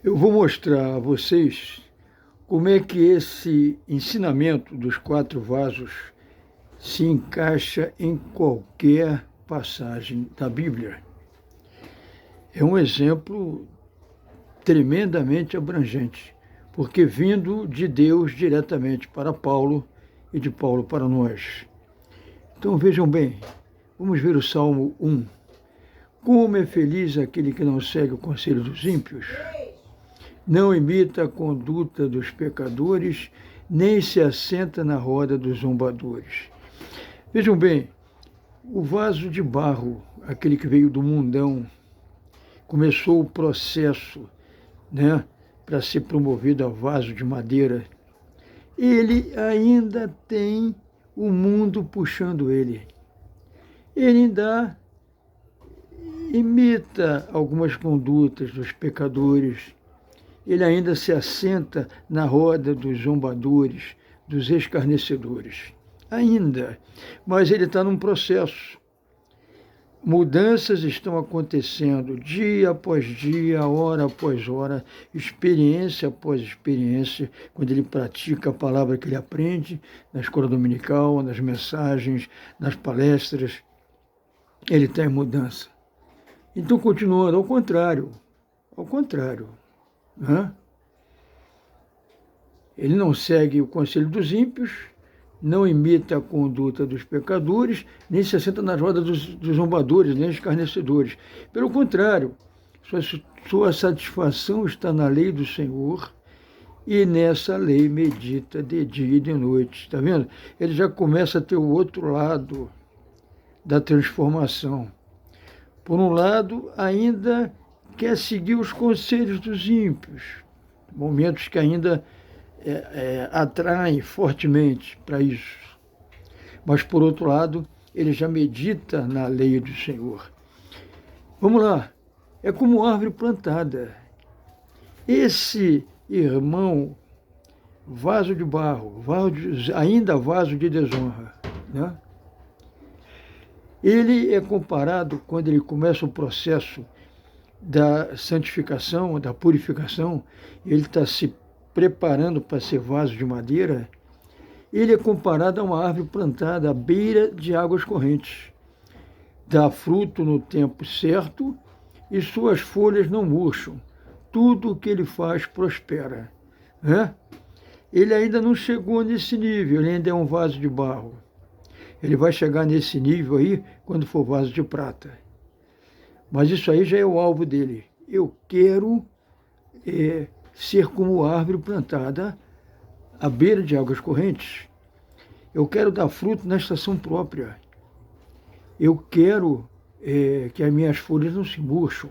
Eu vou mostrar a vocês como é que esse ensinamento dos 4 vasos se encaixa em qualquer passagem da Bíblia. É um exemplo tremendamente abrangente, porque vindo de Deus diretamente para Paulo e de Paulo para nós. Então vejam bem, vamos ver o Salmo 1. Como é feliz aquele que não segue o conselho dos ímpios, não imita a conduta dos pecadores, nem se assenta na roda dos zombadores. Vejam bem, o vaso de barro, aquele que veio do mundão, começou o processo, para ser promovido a vaso de madeira. Ele ainda tem o mundo puxando ele. Ele ainda imita algumas condutas dos pecadores. Ele ainda se assenta na roda dos zombadores, dos escarnecedores. Ainda. Mas ele está num processo. Mudanças estão acontecendo dia após dia, hora após hora, experiência após experiência, quando ele pratica a palavra que ele aprende na escola dominical, nas mensagens, nas palestras. Ele está em mudança. Então, continuando, ao contrário. Ele não segue o conselho dos ímpios, não imita a conduta dos pecadores, nem se assenta nas rodas dos zombadores, nem escarnecedores. Pelo contrário, sua satisfação está na lei do Senhor, e nessa lei medita de dia e de noite. Está vendo? Ele já começa a ter o outro lado da transformação. Por um lado, ainda quer seguir os conselhos dos ímpios, momentos que ainda atraem fortemente para isso. Mas, por outro lado, ele já medita na lei do Senhor. Vamos lá. É como árvore plantada. Esse irmão, vaso de barro, ainda vaso de desonra, ele é comparado, quando ele começa o processo da santificação, da purificação, ele está se preparando para ser vaso de madeira, ele é comparado a uma árvore plantada à beira de águas correntes. Dá fruto no tempo certo e suas folhas não murcham. Tudo o que ele faz prospera. Ele ainda não chegou nesse nível, ele ainda é um vaso de barro. Ele vai chegar nesse nível aí quando for vaso de prata. Mas isso aí já é o alvo dele. Eu quero ser como árvore plantada à beira de águas correntes. Eu quero dar fruto na estação própria. Eu quero que as minhas folhas não se murcham.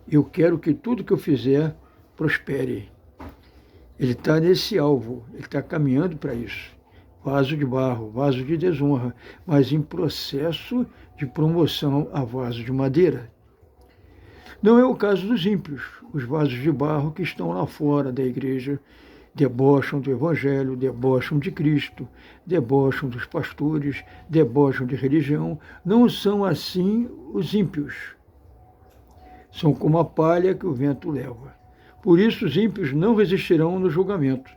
Eu quero que tudo que eu fizer prospere. Ele está nesse alvo, ele está caminhando para isso. Vaso de barro, vaso de desonra, mas em processo de promoção a vaso de madeira. Não é o caso dos ímpios, os vasos de barro que estão lá fora da igreja, debocham do Evangelho, debocham de Cristo, debocham dos pastores, debocham de religião. Não são assim os ímpios. São como a palha que o vento leva. Por isso os ímpios não resistirão no julgamento.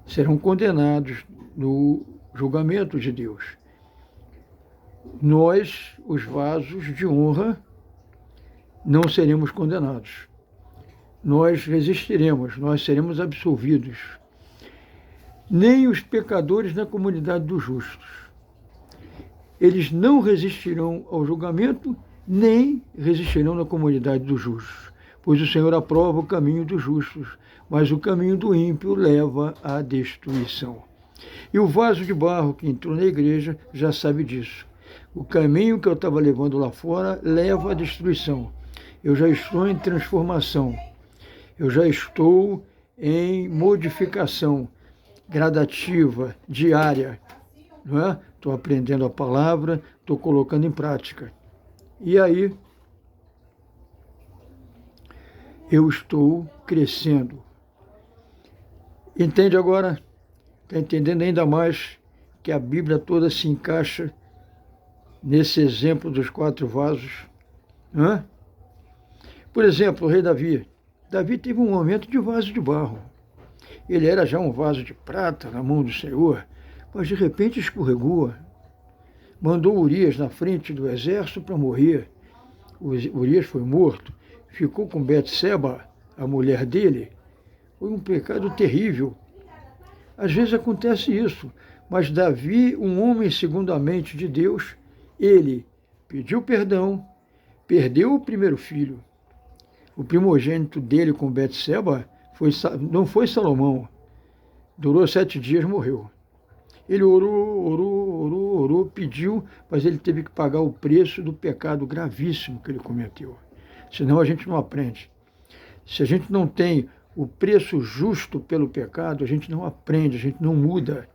Serão condenados no julgamento de Deus. Nós, os vasos de honra, não seremos condenados. Nós resistiremos, nós seremos absolvidos. Nem os pecadores na comunidade dos justos. Eles não resistirão ao julgamento, nem resistirão na comunidade dos justos. Pois o Senhor aprova o caminho dos justos, mas o caminho do ímpio leva à destruição. E o vaso de barro que entrou na igreja já sabe disso. O caminho que eu estava levando lá fora leva à destruição. Eu já estou em transformação. Eu já estou em modificação gradativa, diária. Estou aprendendo a palavra, estou colocando em prática. E aí, eu estou crescendo. Entende agora? Está entendendo ainda mais que a Bíblia toda se encaixa nesse exemplo dos 4 vasos? Por exemplo, o rei Davi, Davi teve um momento de vaso de barro. Ele era já um vaso de prata na mão do Senhor, mas de repente escorregou. Mandou Urias na frente do exército para morrer. Urias foi morto, ficou com Betseba, a mulher dele. Foi um pecado terrível. Às vezes acontece isso, mas Davi, um homem segundo a mente de Deus, ele pediu perdão, perdeu o primeiro filho. O primogênito dele com Betseba não foi Salomão. Durou 7 dias, morreu. Ele orou, pediu, mas ele teve que pagar o preço do pecado gravíssimo que ele cometeu. Senão a gente não aprende. Se a gente não tem o preço justo pelo pecado, a gente não aprende, a gente não muda.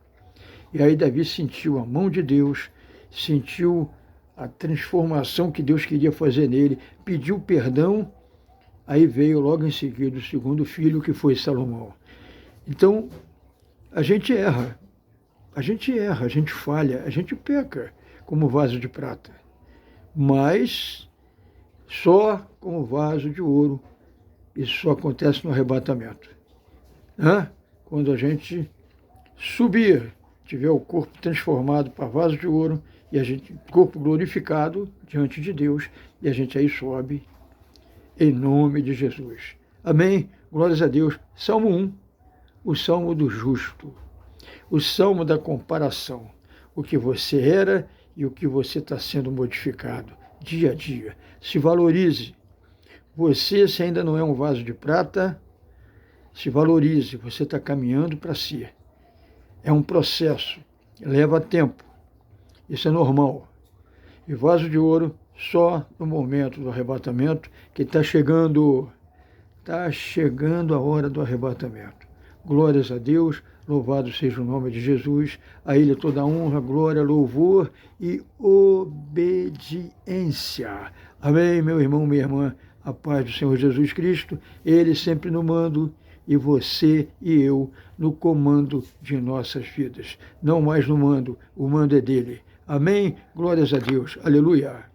E aí Davi sentiu a mão de Deus, sentiu a transformação que Deus queria fazer nele, pediu perdão, aí veio logo em seguida o segundo filho, que foi Salomão. Então, a gente erra, a gente falha, a gente peca como vaso de prata, mas só como vaso de ouro. Isso só acontece no arrebatamento. Quando a gente subir, tiver o corpo transformado para vaso de ouro, e a gente, corpo glorificado diante de Deus, e a gente aí sobe em nome de Jesus. Amém? Glórias a Deus. Salmo 1, o Salmo do justo, o Salmo da comparação, o que você era e o que você está sendo modificado dia a dia. Se valorize. Você, se ainda não é um vaso de prata, se valorize, você está caminhando para si. É um processo, leva tempo, isso é normal. E vaso de ouro só no momento do arrebatamento, que está chegando a hora do arrebatamento. Glórias a Deus, louvado seja o nome de Jesus, a Ele toda honra, glória, louvor e obediência. Amém, meu irmão, minha irmã, a paz do Senhor Jesus Cristo, Ele sempre no mando, e você e eu no comando de nossas vidas. Não mais no mando, o mando é dele. Amém? Glórias a Deus. Aleluia.